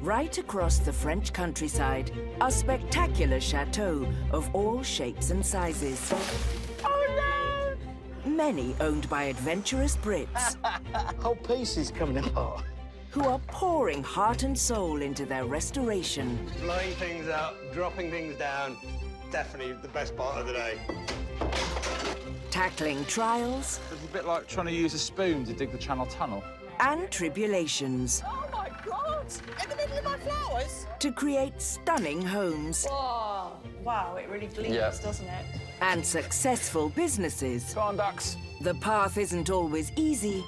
Right across the French countryside are spectacular chateaux of all shapes and sizes. Oh no! Many owned by adventurous Brits Whole piece is coming apart. who are pouring heart and soul into their restoration. Blowing things up, dropping things down, definitely the best part of the day. Tackling trials It's a bit like trying to use a spoon to dig the Channel Tunnel. and tribulations Oh my God! In the middle of my flowers? to create stunning homes Oh, wow, it really gleams, doesn't it? and successful businesses. Come on, ducks. The path isn't always easy,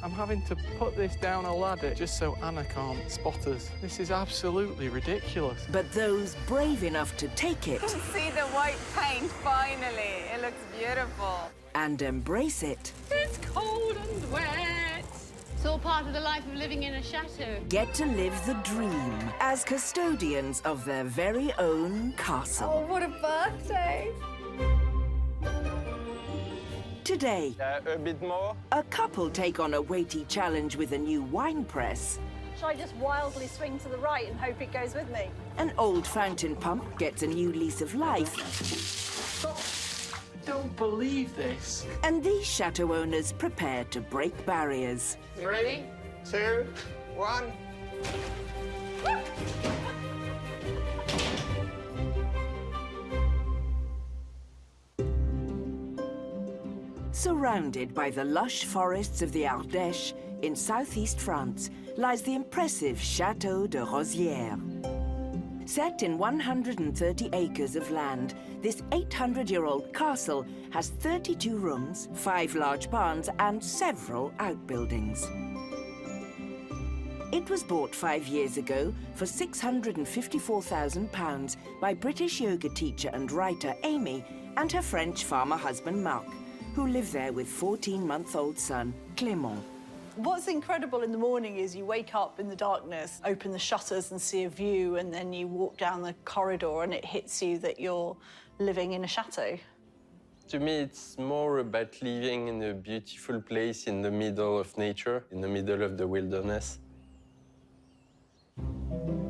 I'm having to put this down a ladder just so Anna can't spot us. This is absolutely ridiculous. but those brave enough to take it See the white paint, finally. It looks beautiful. and embrace it It's cold and wet. It's all part of the life of living in a chateau. get to live the dream as custodians of their very own castle. What a birthday. Today, A bit more. a couple take on a weighty challenge with a new wine press. Shall I just wildly swing to the right and hope it goes with me? An old fountain pump gets a new lease of life, Don't believe this. and these chateau owners prepare to break barriers. 3, 2, 1. Surrounded by the lush forests of the Ardèche, in southeast France lies the impressive Château de Rozier. Set in 130 acres of land, this 800-year-old castle has 32 rooms, 5 large barns, and several outbuildings. It was bought 5 years ago for £654,000 by British yoga teacher and writer Amy and her French farmer husband Marc, who live there with 14-month-old son Clément. What's incredible in the morning is you wake up in the darkness, open the shutters and see a view, and then you walk down the corridor and it hits you that you're living in a chateau. To me, it's more about living in a beautiful place in the middle of nature, in the middle of the wilderness.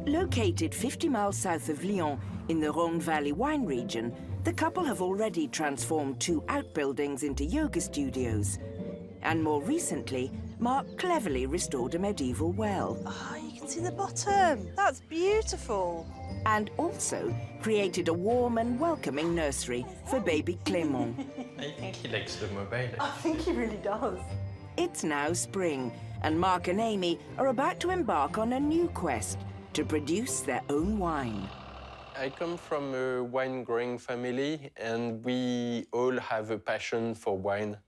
Located 50 miles south of Lyon in the Rhône Valley wine region, the couple have already transformed 2 outbuildings into yoga studios. And more recently, Mark cleverly restored a medieval well. Oh, you can see the bottom. That's beautiful. And also created a warm and welcoming nursery for baby Clément. I think he likes the mobile. I think he really does. It's now spring, and Mark and Amy are about to embark on a new quest to produce their own wine. I come from a wine-growing family, and we all have a passion for wine.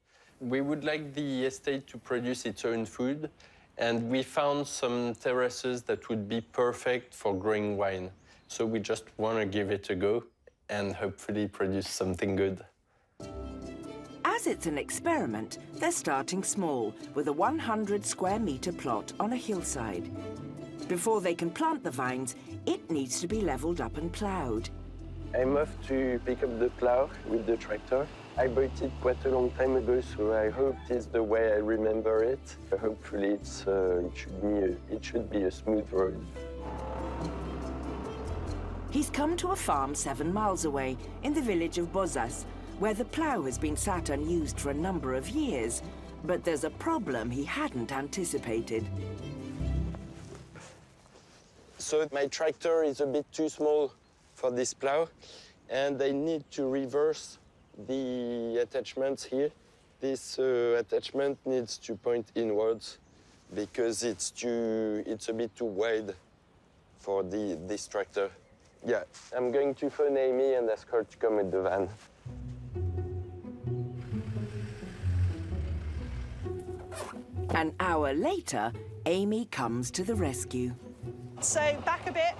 We would like the estate to produce its own food, and we found some terraces that would be perfect for growing wine. So we just want to give it a go and hopefully produce something good. As it's an experiment, they're starting small with a 100 square meter plot on a hillside. Before they can plant the vines, it needs to be leveled up and ploughed. I'm off to pick up the plough with the tractor. I bought it quite a long time ago, so I hope it's the way I remember it. Hopefully it should be a smooth road. He's come to a farm 7 miles away in the village of Bozas, where the plough has been sat unused for a number of years. But there's a problem he hadn't anticipated. So my tractor is a bit too small for this plough, and I need to reverse the attachments here. This attachment needs to point inwards because it's a bit too wide for this tractor. Yeah, I'm going to phone Amy and ask her to come with the van. An hour later, Amy comes to the rescue. So back a bit.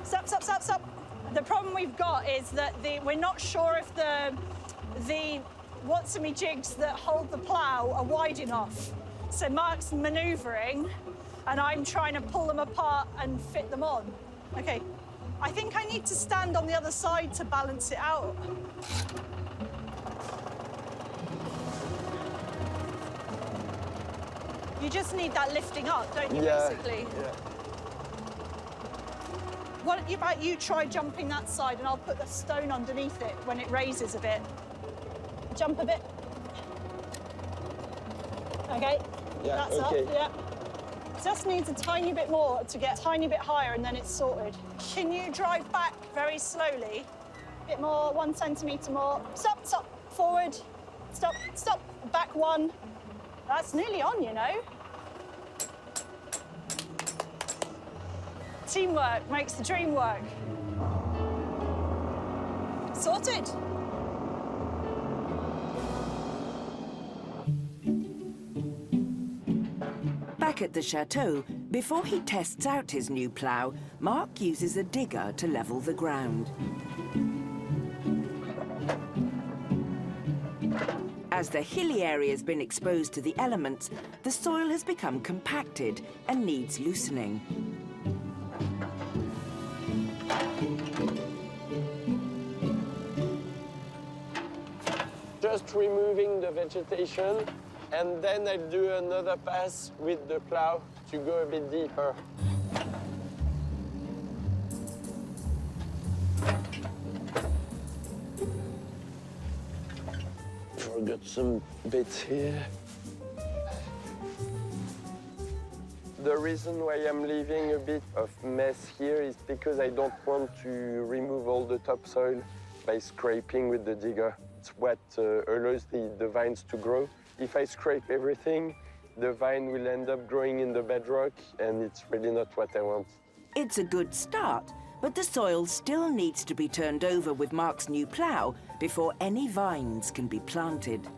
Stop, stop, stop, stop. The problem we've got is that we're not sure if the what's-a-me-jigs that hold the plough are wide enough. So Mark's manoeuvring, and I'm trying to pull them apart and fit them on. Okay, I think I need to stand on the other side to balance it out. You just need that lifting up, don't you, Yeah, basically? yeah. Why don't you try jumping that side and I'll put the stone underneath it when it raises a bit. Jump a bit. Okay, Yeah, that's okay. up, yeah. Just needs a tiny bit more to get a tiny bit higher and then it's sorted. Can you drive back very slowly? A bit more, 1 centimetre more. Stop, stop, forward. Stop, stop, back 1. That's nearly on, you know. Teamwork makes the dream work. Sorted. Back at the chateau, before he tests out his new plough, Mark uses a digger to level the ground. As the hilly area has been exposed to the elements, the soil has become compacted and needs loosening. Just removing the vegetation, and then I'll do another pass with the plow to go a bit deeper. I've got some bits here. The reason why I'm leaving a bit of mess here is because I don't want to remove all the topsoil by scraping with the digger. It's what allows the vines to grow. If I scrape everything, the vine will end up growing in the bedrock, and it's really not what I want. It's a good start, but the soil still needs to be turned over with Mark's new plough before any vines can be planted.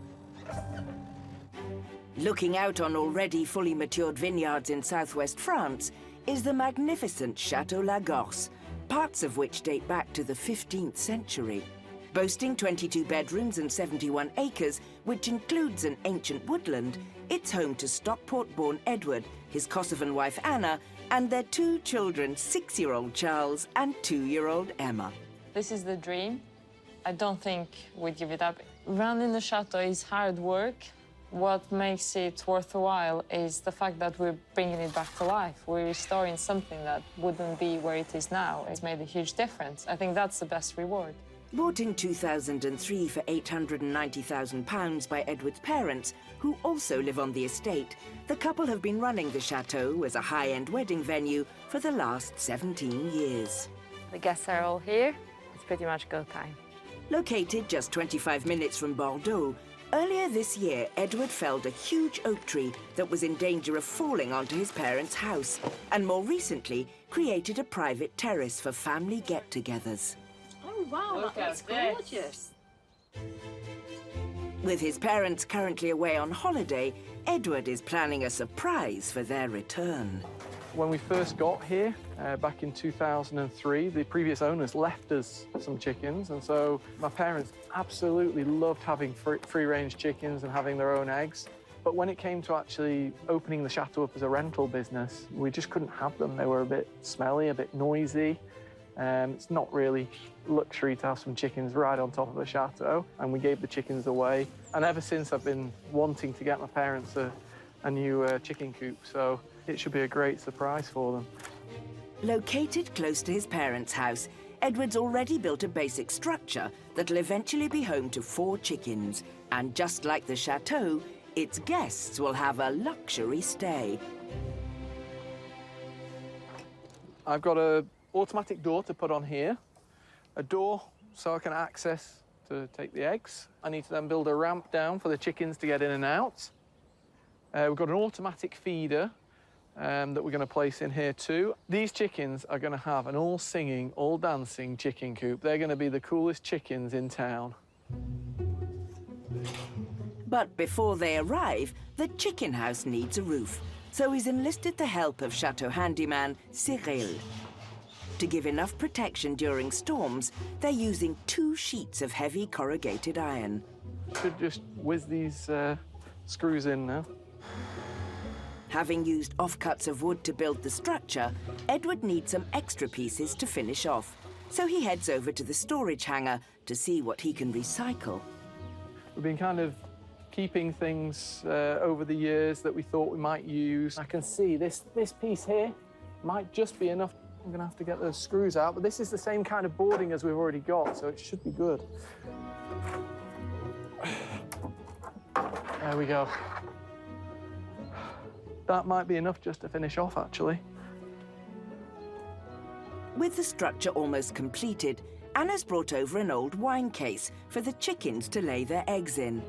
Looking out on already fully matured vineyards in southwest France is the magnificent Château La Gorce, parts of which date back to the 15th century. Boasting 22 bedrooms and 71 acres, which includes an ancient woodland, it's home to Stockport-born Edward, his Kosovan wife Anna, and their 2 children, 6-year-old Charles and 2-year-old Emma. This is the dream. I don't think we'd give it up. Running the chateau is hard work. What makes it worthwhile is the fact that we're bringing it back to life. We're restoring something that wouldn't be where it is now. It's made a huge difference. I think that's the best reward. Bought in 2003 for £890,000 by Edward's parents, who also live on the estate, the couple have been running the chateau as a high-end wedding venue for the last 17 years. The guests are all here. It's pretty much go time. Located just 25 minutes from Bordeaux, earlier this year, Edward felled a huge oak tree that was in danger of falling onto his parents' house, and more recently, created a private terrace for family get-togethers. Oh, wow, that's gorgeous. With his parents currently away on holiday, Edward is planning a surprise for their return. When we first got here, back in 2003, the previous owners left us some chickens, and so my parents absolutely loved having free-range chickens and having their own eggs. But when it came to actually opening the chateau up as a rental business, we just couldn't have them. They were a bit smelly, a bit noisy. It's not really luxury to have some chickens right on top of a chateau, and we gave the chickens away. And ever since, I've been wanting to get my parents a new chicken coop, so it should be a great surprise for them. Located close to his parents' house, Edward's already built a basic structure that'll eventually be home to 4 chickens. And just like the chateau, its guests will have a luxury stay. I've got an automatic door to put on here, a door so I can access to take the eggs. I need to then build a ramp down for the chickens to get in and out. We've got an automatic feeder that we're going to place in here too. These chickens are going to have an all-singing, all-dancing chicken coop. They're going to be the coolest chickens in town. But before they arrive, the chicken house needs a roof, so he's enlisted the help of chateau handyman Cyril. To give enough protection during storms, they're using 2 sheets of heavy corrugated iron. Should just whiz these screws in now. Having used offcuts of wood to build the structure, Edward needs some extra pieces to finish off, so he heads over to the storage hangar to see what he can recycle. We've been kind of keeping things over the years that we thought we might use. I can see this piece here might just be enough. I'm gonna have to get those screws out, but this is the same kind of boarding as we've already got, so it should be good. There we go. That might be enough just to finish off, actually. With the structure almost completed, Anna's brought over an old wine case for the chickens to lay their eggs in.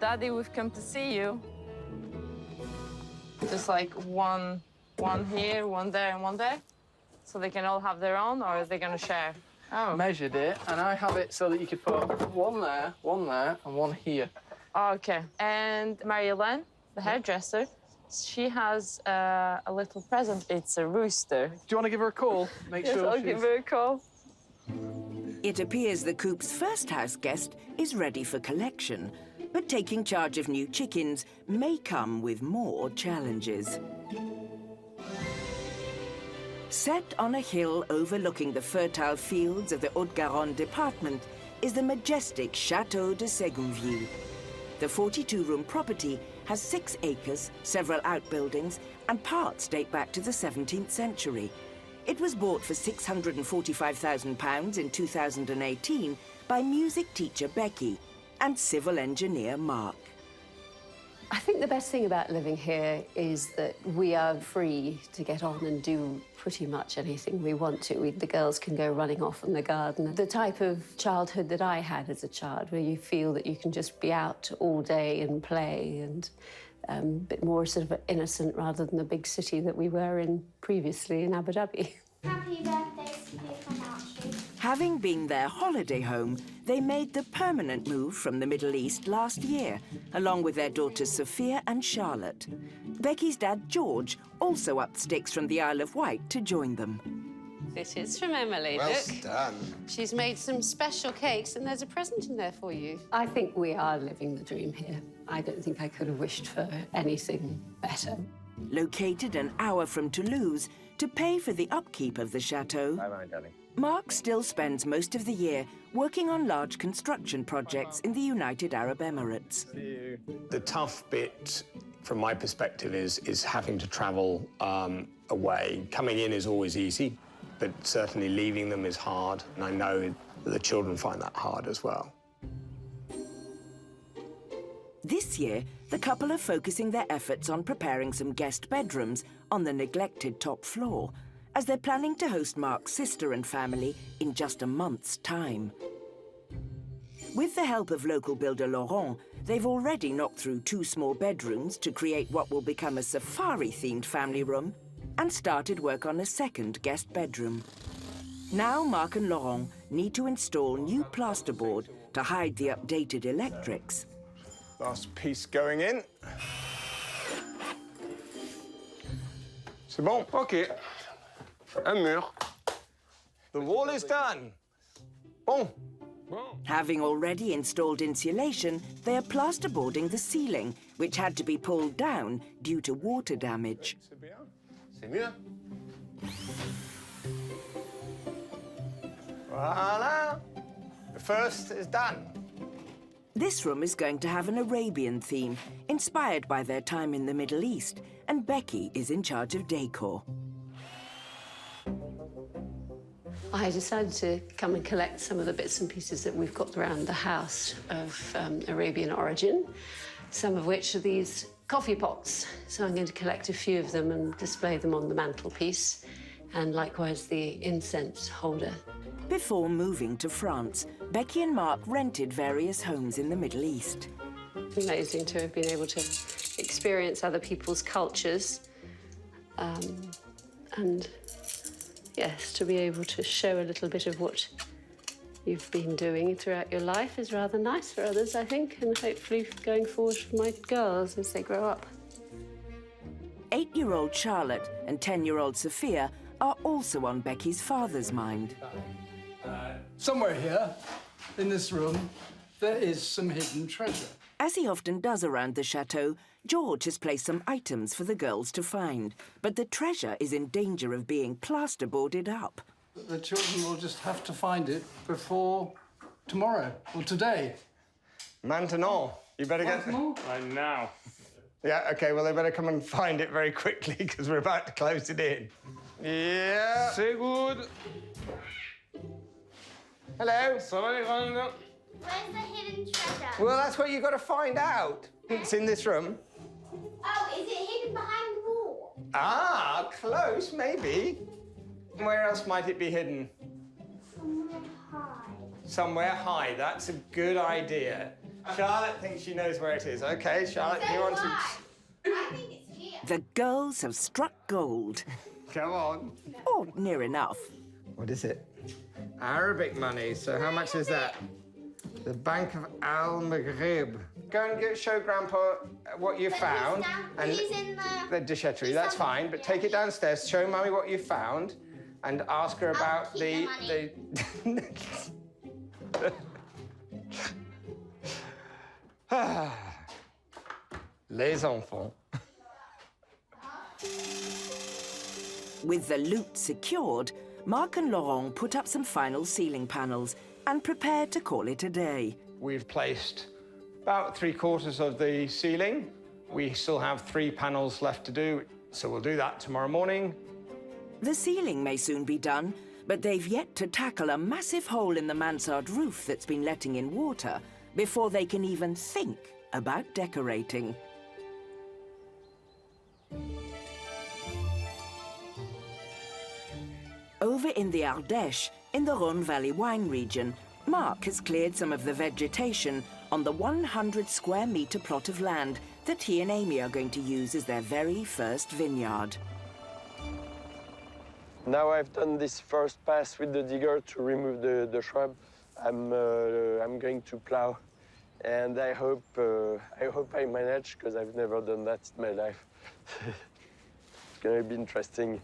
Daddy, we've come to see you. Just like one here, one there, and one there? So they can all have their own, or are they going to share? Oh. Measured it, and I have it so that you could put one there, and one here. Okay. And Marie-Hélène, the hairdresser, she has a little present. It's a rooster. Do you want to give her a call? Make Yes, sure I'll give her a call. It appears the Coop's first house guest is ready for collection, but taking charge of new chickens may come with more challenges. Set on a hill overlooking the fertile fields of the Haute-Garonne department is the majestic Chateau de Ségonville. The 42-room property has 6 acres, several outbuildings, and parts date back to the 17th century. It was bought for £645,000 in 2018 by music teacher Becky and civil engineer Mark. I think the best thing about living here is that we are free to get on and do pretty much anything we want to. The girls can go running off in the garden. The type of childhood that I had as a child, where you feel that you can just be out all day and play, and a bit more sort of innocent rather than the big city that we were in previously in Abu Dhabi. Happy birthday, Sophia from Archie. Having been their holiday home, they made the permanent move from the Middle East last year, along with their daughters Sophia and Charlotte. Becky's dad, George, also upped sticks from the Isle of Wight to join them. This is from Emily, Well look. done. She's made some special cakes, and there's a present in there for you. I think we are living the dream here. I don't think I could have wished for anything better. Located an hour from Toulouse, to pay for the upkeep of the chateau, Bye-bye, darling. Mark still spends most of the year working on large construction projects in the United Arab Emirates. The tough bit, from my perspective, is having to travel away. Coming in is always easy, but certainly leaving them is hard, and I know that the children find that hard as well. This year, the couple are focusing their efforts on preparing some guest bedrooms on the neglected top floor, as they're planning to host Mark's sister and family in just a month's time. With the help of local builder Laurent, they've already knocked through 2 small bedrooms to create what will become a safari-themed family room, and started work on a second guest bedroom. Now Mark and Laurent need to install new plasterboard to hide the updated electrics. Last piece going in. C'est bon, OK. Un mur. The wall is done. Bon. Having already installed insulation, they are plasterboarding the ceiling, which had to be pulled down due to water damage. C'est mieux. Voilà. The first is done. This room is going to have an Arabian theme, inspired by their time in the Middle East, and Becky is in charge of decor. I decided to come and collect some of the bits and pieces that we've got around the house of Arabian origin, some of which are these coffee pots. So I'm going to collect a few of them and display them on the mantelpiece, and likewise the incense holder. Before moving to France, Becky and Mark rented various homes in the Middle East. It's amazing to have been able to experience other people's cultures, and yes, to be able to show a little bit of what you've been doing throughout your life is rather nice for others, I think, and hopefully going forward for my girls as they grow up. 8-year-old Charlotte and 10-year-old Sophia are also on Becky's father's mind. Somewhere here, in this room, there is some hidden treasure. As he often does around the chateau, George has placed some items for the girls to find, but the treasure is in danger of being plasterboarded up. The children will just have to find it before tomorrow or today. Maintenant. You better get... Right now. Yeah, OK, well, they better come and find it very quickly because we're about to close it in. Yeah. Sehr gut. Hello. Where's the hidden treasure? Well, that's what you've got to find out. It's in this room. Oh, is it hidden behind the wall? Ah, close, maybe. Where else might it be hidden? Somewhere high. Somewhere high. That's a good idea. Charlotte thinks she knows where it is. OK, Charlotte, So you want do to... I think it's here. The girls have struck gold. Come on. Or near enough. What is it? Arabic money. So how much is that? The Bank of Al Maghrib. Go and show Grandpa what you found. He's in the déchetterie. That's fine, but take it downstairs. Show Mummy what you found, and ask her about keep Les enfants. With the loot secured, Mark and Laurent put up some final ceiling panels and prepared to call it a day. We've placed about 3/4 of the ceiling. We still have 3 panels left to do, so we'll do that tomorrow morning. The ceiling may soon be done, but they've yet to tackle a massive hole in the mansard roof that's been letting in water before they can even think about decorating. Over in the Ardèche, in the Rhône Valley wine region, Mark has cleared some of the vegetation on the 100 square metre plot of land that he and Amy are going to use as their very first vineyard. Now I've done this first pass with the digger to remove the shrub. I'm going to plow, and I hope I manage, because I've never done that in my life. It's going to be interesting.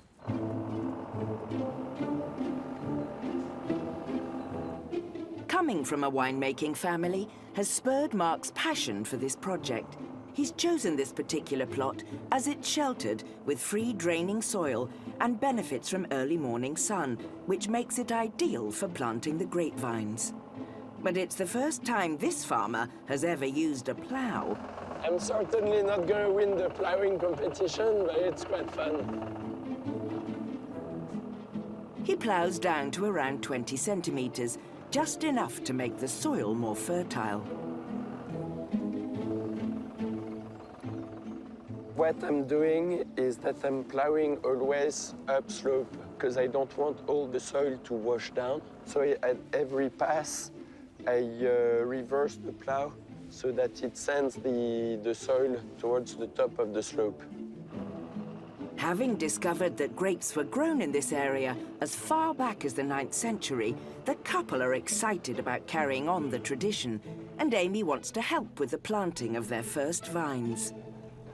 Coming from a winemaking family has spurred Mark's passion for this project. He's chosen this particular plot as it's sheltered with free draining soil and benefits from early morning sun, which makes it ideal for planting the grapevines. But it's the first time this farmer has ever used a plough. I'm certainly not going to win the plowing competition, but it's quite fun. He ploughs down to around 20 centimetres, just enough to make the soil more fertile. What I'm doing is that I'm plowing always upslope, because I don't want all the soil to wash down. So at every pass, I reverse the plow so that it sends the soil towards the top of the slope. Having discovered that grapes were grown in this area as far back as the 9th century, the couple are excited about carrying on the tradition, and Amy wants to help with the planting of their first vines.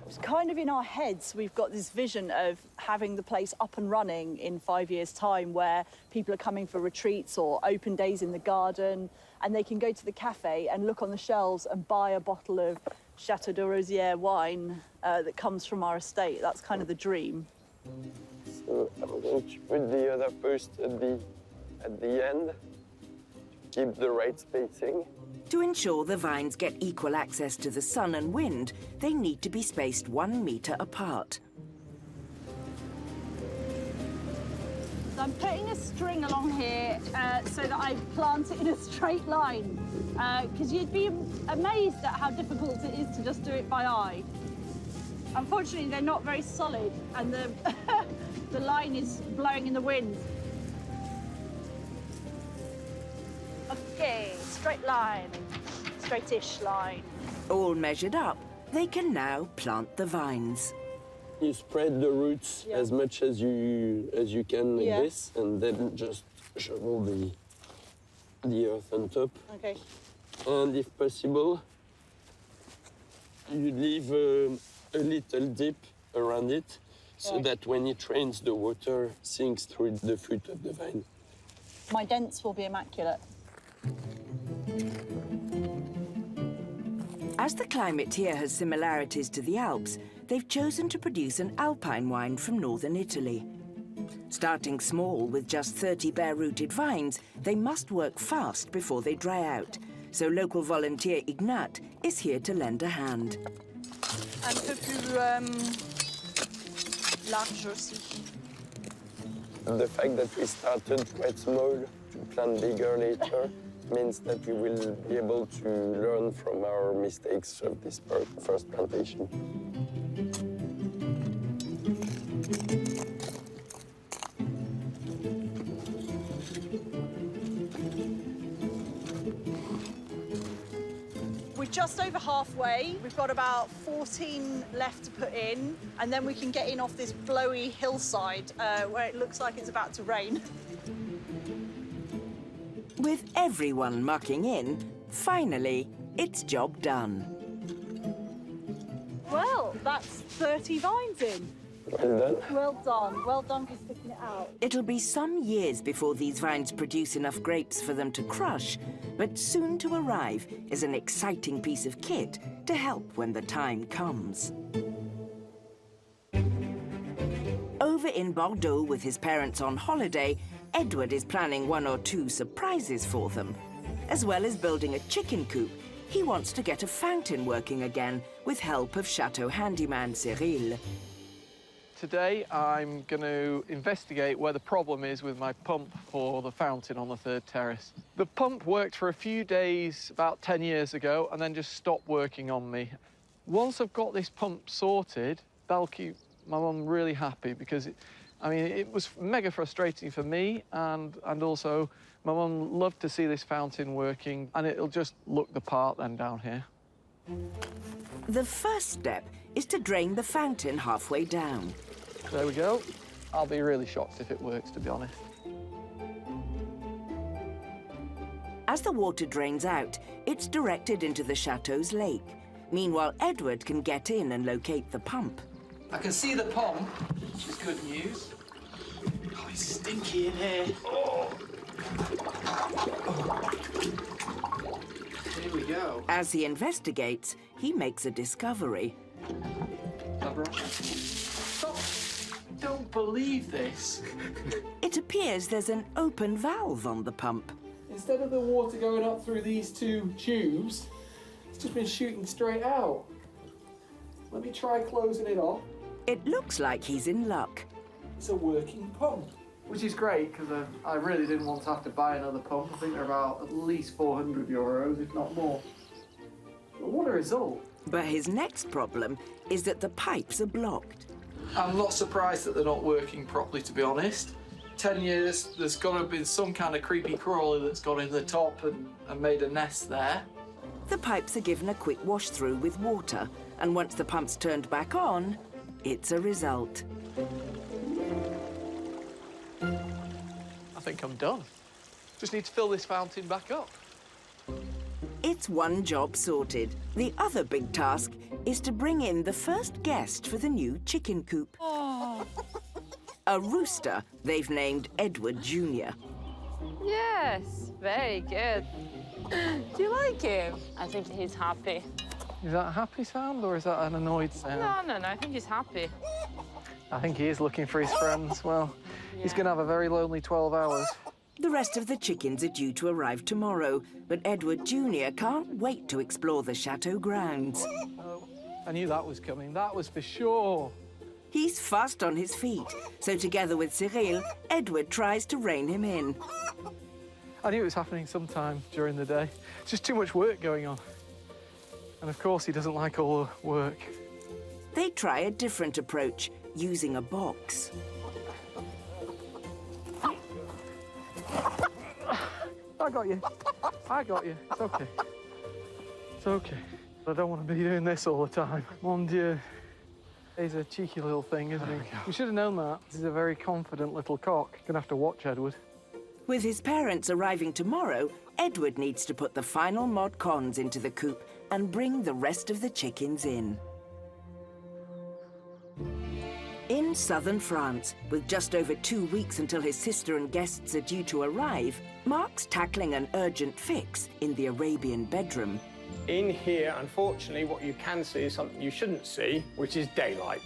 It's kind of in our heads, we've got this vision of having the place up and running in 5 years' time, where people are coming for retreats or open days in the garden, and they can go to the cafe and look on the shelves and buy a bottle of Château de Rozier wine that comes from our estate. That's kind of the dream. So I'm going to put the other post at the end to keep the right spacing. To ensure the vines get equal access to the sun and wind, they need to be spaced 1 metre apart. So I'm putting a string along here so that I plant it in a straight line, because you'd be amazed at how difficult it is to just do it by eye. Unfortunately, they're not very solid, and the, the line is blowing in the wind. Okay, straight line, straightish line. All measured up, they can now plant the vines. You spread the roots as much as you can like this, and then just shovel the earth on top. Okay. And if possible, you leave a little dip around it, so that when it rains, the water sinks through the fruit of the vine. My dents will be immaculate. As the climate here has similarities to the Alps, they've chosen to produce an alpine wine from northern Italy. Starting small with just 30 bare-rooted vines, they must work fast before they dry out. so local volunteer Ignat is here to lend a hand. Un peu plus large aussi. The fact that we started quite small to plan bigger later means that we will be able to learn from our mistakes of this first plantation. We're just over halfway. We've got about 14 left to put in, and then we can get in off this blowy hillside where it looks like it's about to rain. With everyone mucking in, finally, it's job done. Well, that's 30 vines in. Well done. Well done. Well done for sticking it out. It'll be some years before these vines produce enough grapes for them to crush, but soon to arrive is an exciting piece of kit to help when the time comes. Over in Bordeaux with his parents on holiday, Edward is planning 1 or 2 surprises for them. As well as building a chicken coop, he wants to get a fountain working again with help of Chateau handyman Cyril. Today, I'm going to investigate where the problem is with my pump for the fountain on the 3rd terrace. The pump worked for a few days about 10 years ago and then just stopped working on me. Once I've got this pump sorted, that'll keep my mum really happy because, it was mega frustrating for me and also my mum loved to see this fountain working and it'll just look the part then down here. The first step is to drain the fountain halfway down. There we go. I'll be really shocked if it works, to be honest. As the water drains out, it's directed into the chateau's lake. Meanwhile, Edward can get in and locate the pump. I can see the pump, which is good news. Oh, it's stinky in here. Oh. Here we go. As he investigates, he makes a discovery. Stop. Don't believe this. It appears there's an open valve on the pump. Instead of the water going up through these 2 tubes, it's just been shooting straight out. Let me try closing it off. It looks like he's in luck. It's a working pump, which is great because I really didn't want to have to buy another pump. I think they're about at least €400, if not more. But what a result. But his next problem is that the pipes are blocked. I'm not surprised that they're not working properly, to be honest. 10 years, there's got to have been some kind of creepy crawler that's got in the top and made a nest there. The pipes are given a quick wash through with water, and once the pump's turned back on, it's a result. I think I'm done. Just need to fill this fountain back up. It's one job sorted. The other big task is to bring in the first guest for the new chicken coop. Oh. A rooster they've named Edward Jr. Yes, very good. Do you like him? I think he's happy. Is that a happy sound or is that an annoyed sound? No, I think he's happy. I think he is looking for his friends. Well, he's going to have a very lonely 12 hours. The rest of the chickens are due to arrive tomorrow, but Edward Jr. can't wait to explore the chateau grounds. Oh, I knew that was coming. That was for sure. He's fast on his feet, so together with Cyril, Edward tries to rein him in. I knew it was happening sometime during the day. It's just too much work going on. And of course, he doesn't like all the work. They try a different approach, using a box. I got you. I got you. It's okay. It's okay. I don't want to be doing this all the time. Mon Dieu. He's a cheeky little thing, isn't he? We should have known that. He's a very confident little cock. Gonna have to watch Edward. With his parents arriving tomorrow, Edward needs to put the final mod cons into the coop and bring the rest of the chickens in. In southern France, with just over 2 weeks until his sister and guests are due to arrive, Mark's tackling an urgent fix in the Arabian bedroom. In here, unfortunately, what you can see is something you shouldn't see, which is daylight.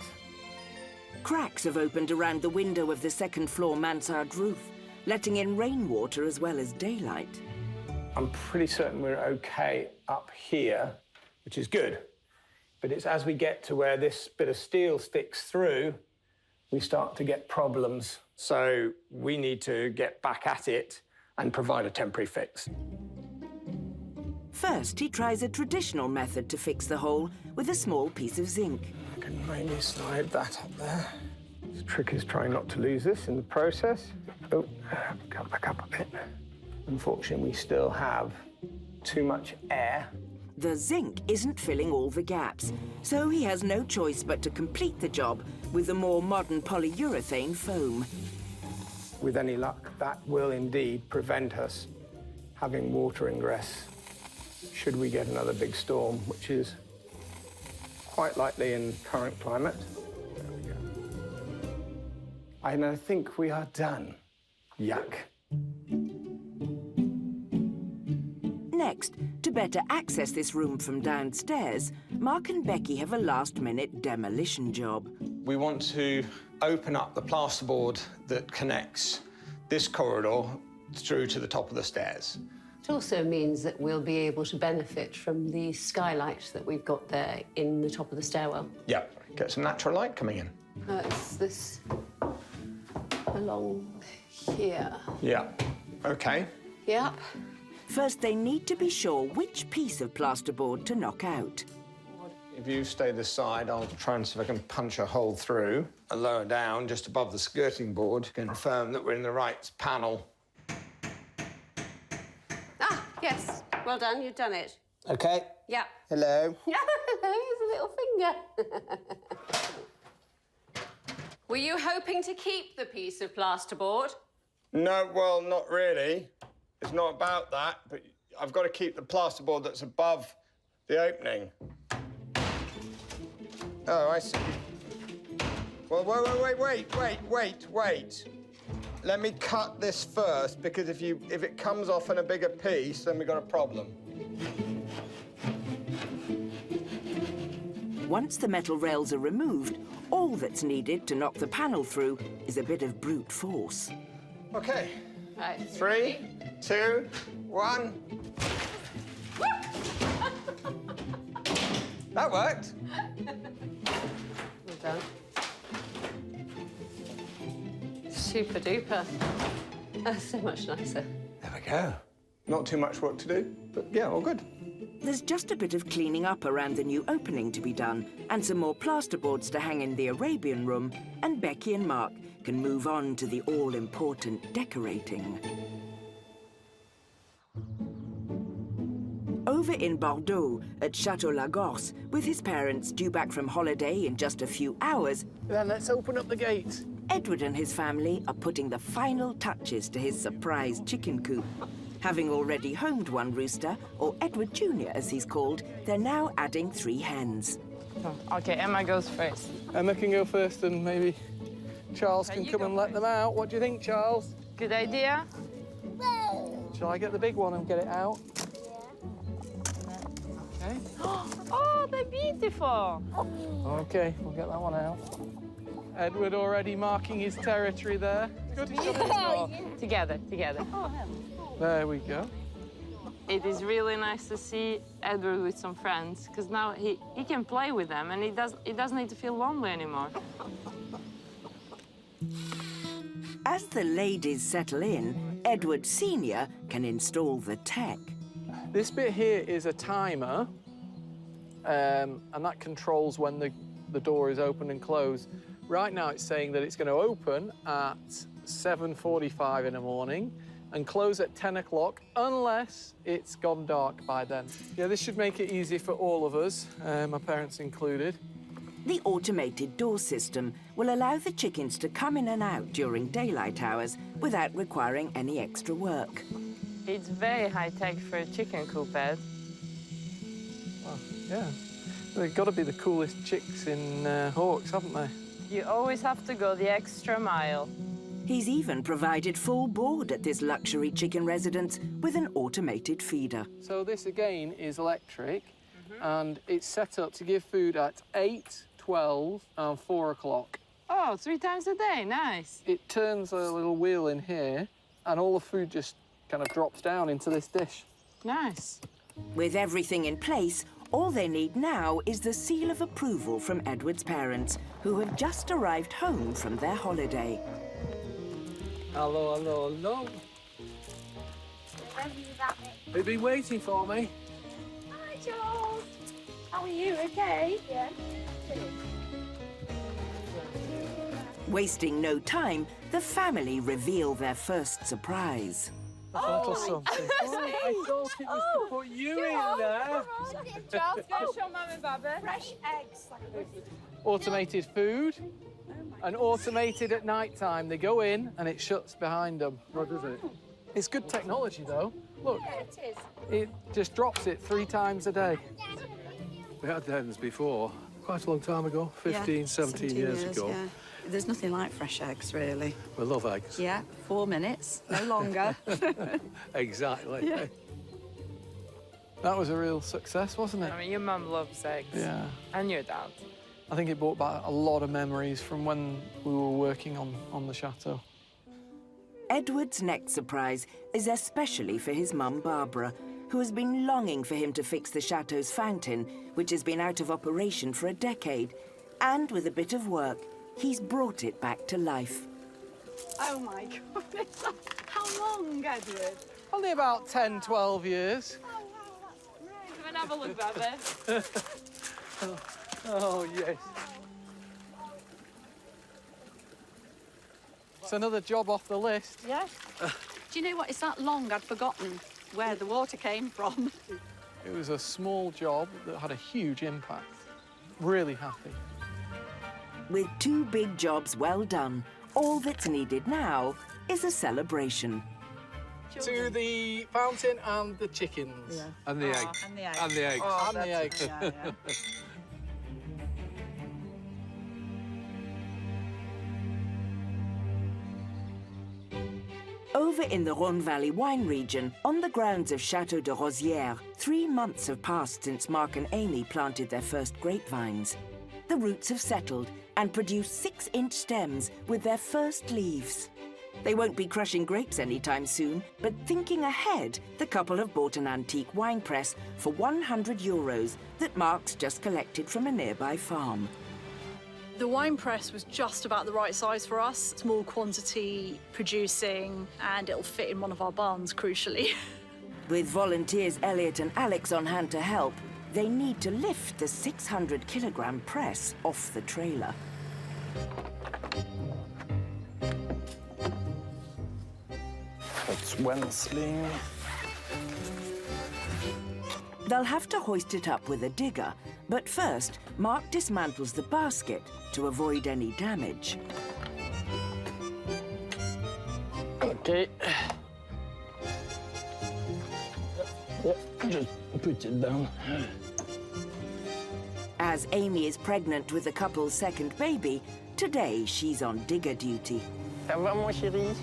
Cracks have opened around the window of the second-floor mansard roof, letting in rainwater as well as daylight. I'm pretty certain we're OK up here, which is good. But it's as we get to where this bit of steel sticks through, we start to get problems. So we need to get back at it and provide a temporary fix. First, he tries a traditional method to fix the hole with a small piece of zinc. I can maybe slide that up there. The trick is trying not to lose this in the process. Oh, come back up a bit. Unfortunately, we still have too much air. The zinc isn't filling all the gaps, so he has no choice but to complete the job with the more modern polyurethane foam. With any luck, that will indeed prevent us having water ingress should we get another big storm, which is quite likely in current climate. There we go. And I think we are done. Yuck. Next, to better access this room from downstairs, Mark and Becky have a last-minute demolition job. We want to open up the plasterboard that connects this corridor through to the top of the stairs. It also means that we'll be able to benefit from the skylight that we've got there in the top of the stairwell. Yeah, get some natural light coming in. It's this along here. Yeah, OK. Yep. First, they need to be sure which piece of plasterboard to knock out. If you stay this side, I'll try and see if I can punch a hole through and lower down just above the skirting board to confirm that we're in the right panel. Ah, yes. Well done, you've done it. OK. Yeah. Hello. Here's a little finger. Were you hoping to keep the piece of plasterboard? No, well, not really. It's not about that, but I've got to keep the plasterboard that's above the opening. Oh, I see. Well, wait. Let me cut this first, because if it comes off in a bigger piece, then we've got a problem. Once the metal rails are removed, all that's needed to knock the panel through is a bit of brute force. OK. Right. 3, 2, 1. That worked. Well done. Super duper. That's so much nicer. There we go. Not too much work to do, but yeah, all good. There's just a bit of cleaning up around the new opening to be done, and some more plasterboards to hang in the Arabian room, and Becky and Mark can move on to the all-important decorating. Over in Bordeaux, at Château Lagos, with his parents due back from holiday in just a few hours, Then let's open up the gate. Edward and his family are putting the final touches to his surprise chicken coop. Having already homed one rooster, or Edward Jr. as he's called, they're now adding 3 hens. OK, Emma goes first. Emma can go first and maybe Charles can come and let them out. What do you think, Charles? Good idea? Shall I get the big one and get it out? Okay. Oh, they're beautiful. OK, we'll get that one out. Edward already marking his territory there. Good job. Together. There we go. It is really nice to see Edward with some friends, because now he can play with them and he doesn't need to feel lonely anymore. As the ladies settle in, Edward Sr. can install the tech. This bit here is a timer, and that controls when the door is open and closed. Right now, it's saying that it's going to open at 7:45 in the morning and close at 10 o'clock, unless it's gone dark by then. Yeah, this should make it easy for all of us, my parents included. The automated door system will allow the chickens to come in and out during daylight hours without requiring any extra work. It's very high-tech for a chicken coop, Ed. Well, yeah. They've got to be the coolest chicks in Hawks, haven't they? You always have to go the extra mile. He's even provided full board at this luxury chicken residence with an automated feeder. So this, again, is electric, and it's set up to give food at 8, 12 and 4 o'clock. Oh, 3 times a day, nice. It turns a little wheel in here, and all the food just kind of drops down into this dish. Nice. With everything in place, all they need now is the seal of approval from Edward's parents, who have just arrived home from their holiday. Hello, hello, hello. They've been waiting for me. Hi, Charles. How are you? Okay? Yeah. Wasting no time, the family reveal their first surprise. A little something. I thought it was to put you in there. Charles, go show Mum and Baba. Fresh eggs. Automated food and automated at night time. They go in and it shuts behind them. What is it? It's good technology, though. Look, Yeah, it is. it just drops it 3 times a day. We had hens before, quite a long time ago, 15, 17 years ago. Yeah. There's nothing like fresh eggs, really. We love eggs. Yeah, 4 minutes, no longer. Exactly. Yeah. That was a real success, wasn't it? I mean, your mum loves eggs. Yeah. And your dad. I think it brought back a lot of memories from when we were working on the chateau. Edward's next surprise is especially for his mum, Barbara, who has been longing for him to fix the chateau's fountain, which has been out of operation for a decade. And with a bit of work, he's brought it back to life. Oh, my goodness. How long, Edward? Only about 10, 12 years. Oh, wow, that's great. Come and have a look, Baba. Oh, yes. It's another job off the list. Yeah. Do you know what? It's that long I'd forgotten where the water came from. It was a small job that had a huge impact. Really happy. With 2 big jobs well done, all that's needed now is a celebration. To the fountain and the chickens. Yeah. And the eggs. And the eggs. And the eggs. Oh, and the eggs. Yeah, yeah. Over in the Rhône Valley wine region, on the grounds of Château de Rozier, 3 months have passed since Mark and Amy planted their first grapevines. The roots have settled and produced 6-inch stems with their first leaves. They won't be crushing grapes anytime soon, but thinking ahead, the couple have bought an antique wine press for €100 that Mark's just collected from a nearby farm. The wine press was just about the right size for us. Small quantity producing, and it'll fit in one of our barns, crucially. With volunteers Elliot and Alex on hand to help, they need to lift the 600-kilogram press off the trailer. That's one sling. They'll have to hoist it up with a digger, but first, Mark dismantles the basket to avoid any damage. Okay. Yeah, just put it down. As Amy is pregnant with the couple's second baby, today she's on digger duty. Ça va, mon chéri?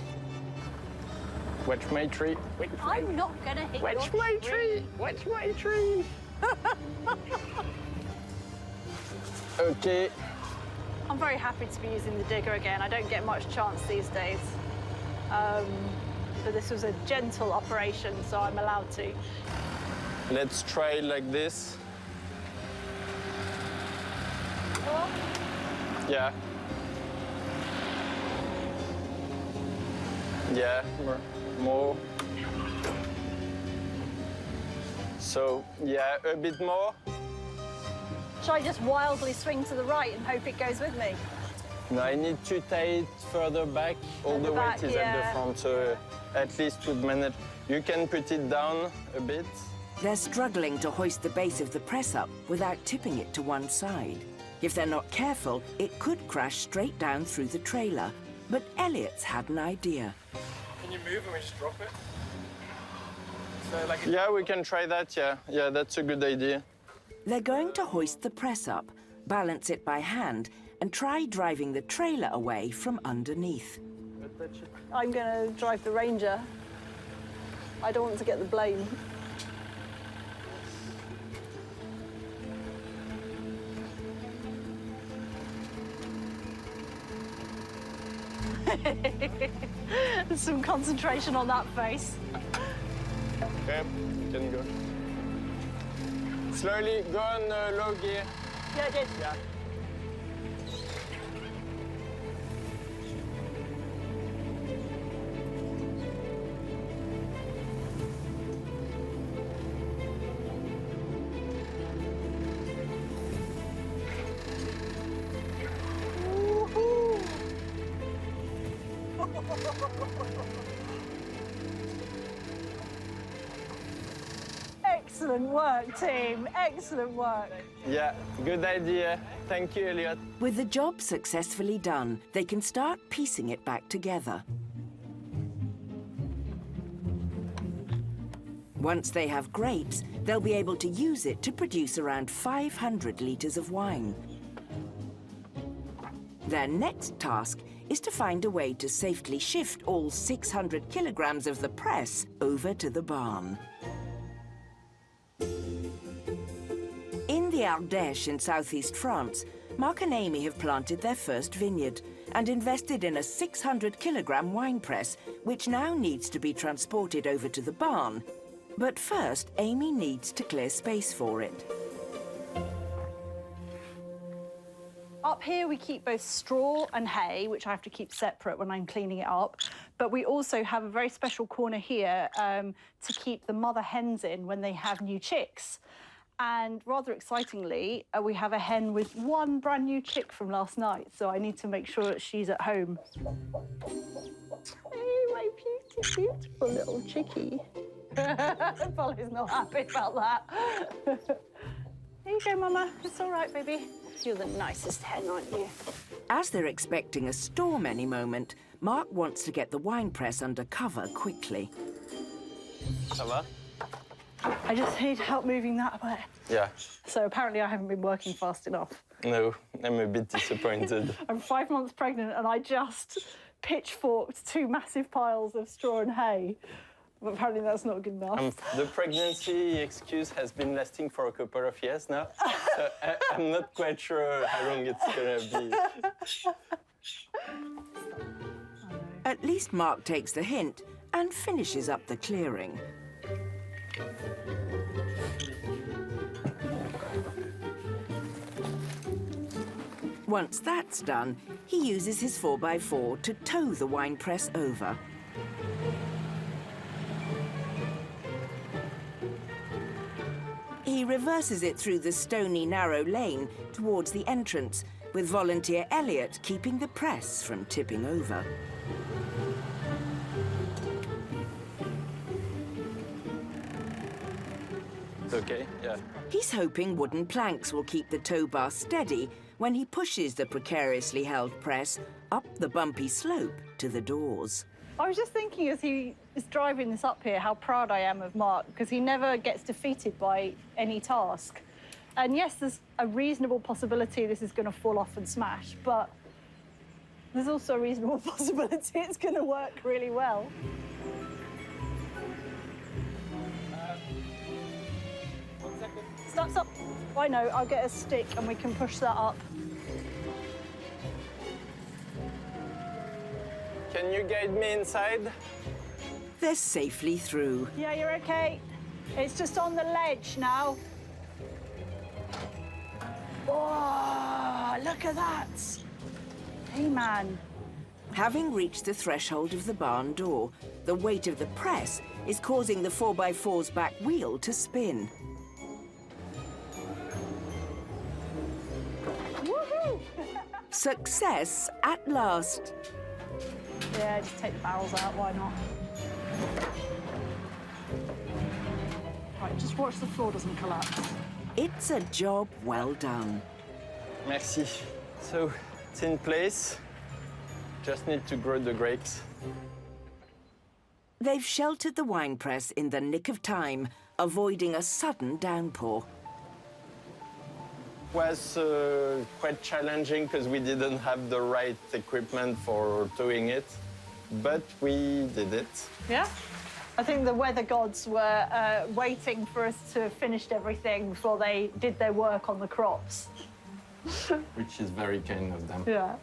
Watch my tree. I'm not gonna hit Watch your my tree. Watch my tree. Okay. I'm very happy to be using the digger again. I don't get much chance these days. But this was a gentle operation, so I'm allowed to. Let's try like this. Yeah. Yeah, more. So, yeah, a bit more. Should I just wildly swing to the right and hope it goes with me? No, I need to tie it further back. All the back, weight is at the yeah. front, so at least we'd manage. You can put it down a bit. They're struggling to hoist the base of the press up without tipping it to one side. If they're not careful, it could crash straight down through the trailer. But Elliot's had an idea. Can you move and we just drop it? So like Yeah, we can try that, yeah. Yeah, that's a good idea. They're going to hoist the press up, balance it by hand, and try driving the trailer away from underneath. I'm gonna drive the Ranger. I don't want to get the blame. Some concentration on that face. Okay, you can go. Slowly, go on low gear. Yeah, I did. Yeah. Excellent work, team. Excellent work. Yeah, good idea. Thank you, Elliot. With the job successfully done, they can start piecing it back together. Once they have grapes, they'll be able to use it to produce around 500 litres of wine. Their next task is to find a way to safely shift all 600 kilograms of the press over to the barn. In the Ardèche in southeast France, Mark and Amy have planted their first vineyard and invested in a 600-kilogram wine press, which now needs to be transported over to the barn. But first, Amy needs to clear space for it. Up here, we keep both straw and hay, which I have to keep separate when I'm cleaning it up. But we also have a very special corner here to keep the mother hens in when they have new chicks. And rather excitingly, we have a hen with one brand new chick from last night, so I need to make sure that she's at home. Hey, my beautiful little chickie. Polly's not happy about that. Here you go, Mama. It's all right, baby. You're the nicest hen, aren't you? As they're expecting a storm any moment, Mark wants to get the wine press under cover quickly. Ça va? I just need help moving that away. Yeah. So apparently I haven't been working fast enough. No, I'm a bit disappointed. I'm 5 months pregnant and I just pitchforked 2 massive piles of straw and hay. But apparently that's not good enough. The pregnancy excuse has been lasting for a couple of years now. So I'm not quite sure how long it's gonna be. At least Mark takes the hint and finishes up the clearing. Once that's done, he uses his 4x4 to tow the wine press over. He reverses it through the stony, narrow lane towards the entrance, with volunteer Elliot keeping the press from tipping over. It's okay, yeah. He's hoping wooden planks will keep the tow bar steady when he pushes the precariously held press up the bumpy slope to the doors. I was just thinking as he is driving this up here how proud I am of Mark, because he never gets defeated by any task. And yes, there's a reasonable possibility this is going to fall off and smash, but there's also a reasonable possibility it's going to work really well. Stop, stop. I know, I'll get a stick and we can push that up. Can you guide me inside? They're safely through. Yeah, you're okay. It's just on the ledge now. Oh, look at that. Hey, man. Having reached the threshold of the barn door, the weight of the press is causing the 4x4's back wheel to spin. Woohoo! Success at last. Yeah, just take the barrels out, why not? Right, just watch the floor doesn't collapse. It's a job well done. Merci. So, it's in place. Just need to grow the grapes. They've sheltered the wine press in the nick of time, avoiding a sudden downpour. It was quite challenging because we didn't have the right equipment for towing it, but we did it. Yeah? I think the weather gods were waiting for us to finish everything before they did their work on the crops. Which is very kind of them. Yeah.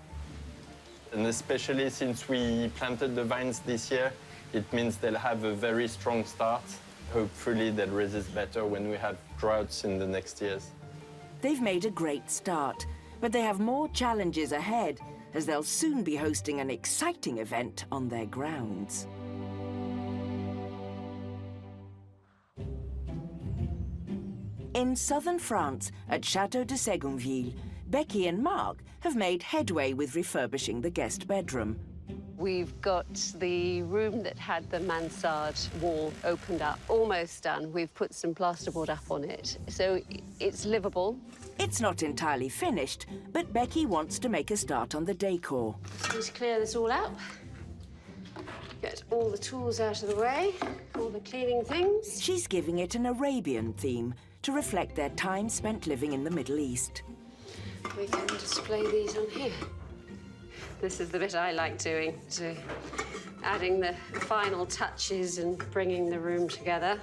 And especially since we planted the vines this year, it means they'll have a very strong start Hopefully they'll resist better when we have droughts in the next years. They've made a great start, but they have more challenges ahead, as they'll soon be hosting an exciting event on their grounds. In southern France, at Chateau de Ségonville, Becky and Mark have made headway with refurbishing the guest bedroom. We've got the room that had the mansard wall opened up, almost done. We've put some plasterboard up on it, so it's livable. It's not entirely finished, but Becky wants to make a start on the decor. Let's clear this all out. Get all the tools out of the way, all the cleaning things. She's giving it an Arabian theme to reflect their time spent living in the Middle East. We can display these on here. This is the bit I like doing, so adding the final touches and bringing the room together.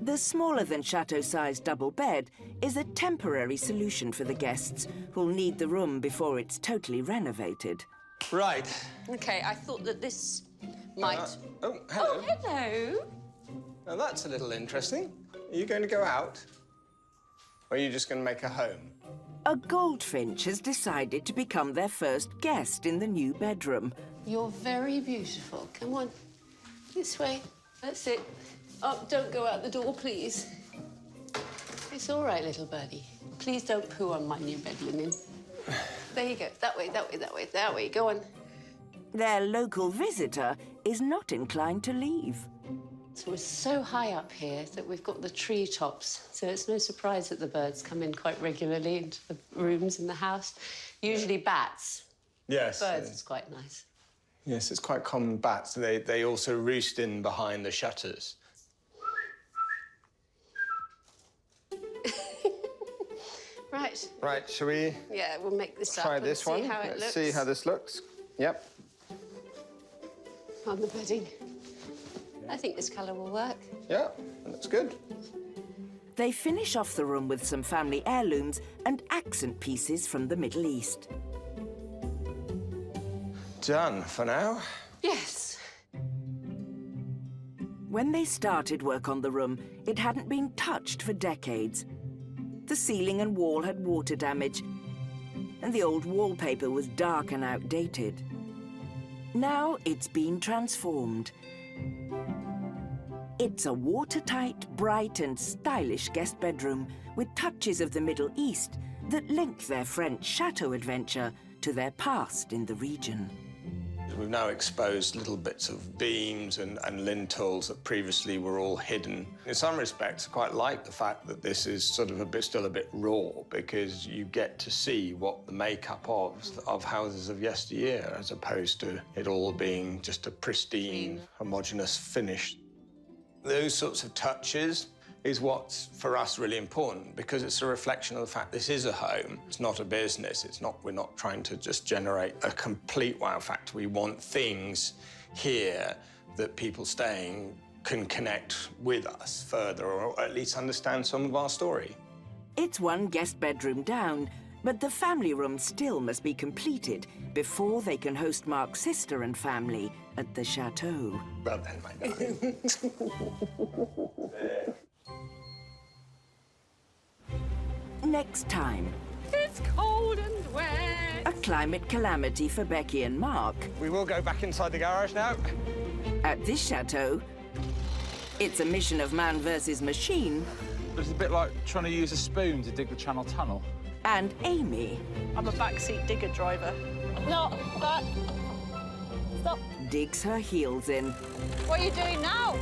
The smaller-than-chateau-sized double bed is a temporary solution for the guests who'll need the room before it's totally renovated. Right. OK, I thought that this might... Oh, hello. Oh, hello. Now, that's a little interesting. Are you going to go out? Or are you just going to make a home? A goldfinch has decided to become their first guest in the new bedroom. You're very beautiful. Come on, this way. That's it. Oh, don't go out the door, please. It's all right, little birdie. Please don't poo on my new bed linen. There you go. That way, that way, that way, that way. Go on. Their local visitor is not inclined to leave. So we're so high up here that we've got the tree tops, so it's no surprise that the birds come in quite regularly into the rooms in the house. Usually bats. Yes. Birds is quite nice. Yes, it's quite common bats. They also roost in behind the shutters. Right. Right, shall we Yeah, we'll make this up try and this see one? how it Let's looks. see how this looks. Yep. On the bedding. I think this colour will work. Yeah, looks good. They finish off the room with some family heirlooms and accent pieces from the Middle East. Done for now. Yes. When they started work on the room, it hadn't been touched for decades. The ceiling and wall had water damage, and the old wallpaper was dark and outdated. Now it's been transformed. It's a watertight, bright and stylish guest bedroom with touches of the Middle East that link their French chateau adventure to their past in the region. We've now exposed little bits of beams and lintels that previously were all hidden. In some respects, I quite like the fact that this is sort of still a bit raw, because you get to see what the makeup of houses of yesteryear, as opposed to it all being just a pristine, homogeneous finish. Those sorts of touches is what's, for us, really important, because it's a reflection of the fact this is a home. It's not a business. We're not trying to just generate a complete wow factor. We want things here that people staying can connect with us further, or at least understand some of our story. It's one guest bedroom down, but the family room still must be completed before they can host Mark's sister and family at the chateau. Well then, my darling. Next time, It's cold and wet. a climate calamity for Becky and Mark. We will go back inside the garage now. At this chateau, it's a mission of man versus machine. It's a bit like trying to use a spoon to dig the Channel Tunnel. And Amy I'm a backseat digger driver. No, that. Stop. digs her heels in. What are you doing now?